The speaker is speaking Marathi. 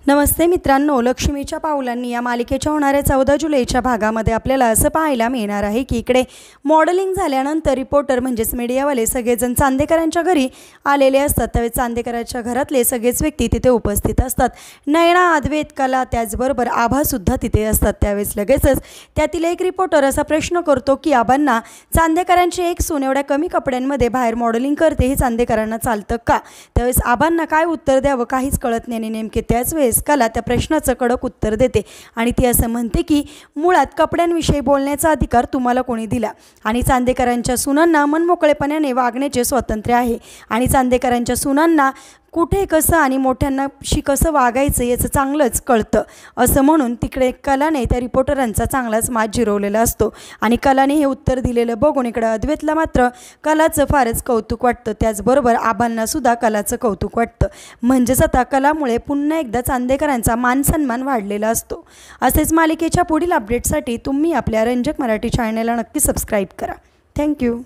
नमस्ते मित्रांनो, लक्ष्मीच्या पावलांनी या मालिकेच्या होणाऱ्या 14 जुलैच्या भागामध्ये आपल्याला असं पाहायला मिळणार आहे की इकडे मॉडेलिंग झाल्यानंतर रिपोर्टर म्हणजेच मीडियावाले सगळेजण चांदेकरांच्या घरी आलेले असतात। त्यावेळेस चांदेकरांच्या घरातले सगळेच व्यक्ती तिथे उपस्थित असतात। नयना, अद्वैत, कला त्याचबरोबर आभासुद्धा तिथे असतात। त्यावेळेस लगेचच त्यातील एक रिपोर्टर असा प्रश्न करतो की आबांना चांदेकरांची एक सून एवढ्या कमी कपड्यांमध्ये बाहेर मॉडेलिंग करते, हे चांदेकरांना चालतं का? त्यावेळेस आबांना काय उत्तर द्यावं काहीच कळत नाही। नेमके त्याच वेळेस कला त्या प्रश्नाचं कडक उत्तर देते आणि ती असं म्हणते की मुळात कपड्यांविषयी बोलण्याचा अधिकार तुम्हाला कोणी दिला आणि चांदेकरांच्या सुनांना मनमोकळेपणाने वागण्याचे स्वातंत्र्य आहे आणि चांदेकरांच्या सुनांना कुठे कसं आणि मोठ्यांनाशी कसं वागायचं याचं चांगलंच कळतं, असं म्हणून तिकडे कलाने त्या रिपोर्टरांचा चांगलाच मात जिरवलेला असतो आणि कलाने हे उत्तर दिलेलं बघून इकडं अद्वैतला मात्र कलाचं फारच कौतुक वाटतं। त्याचबरोबर आबांनासुद्धा कलाचं कौतुक वाटतं। म्हणजेच आता कलामुळे पुन्हा एकदा चांदेकरांचा मानसन्मान वाढलेला असतो। असेच मालिकेच्या पुढील अपडेटसाठी तुम्ही आपल्या रंजक मराठी चॅनलला नक्की सबस्क्राईब करा। थँक्यू।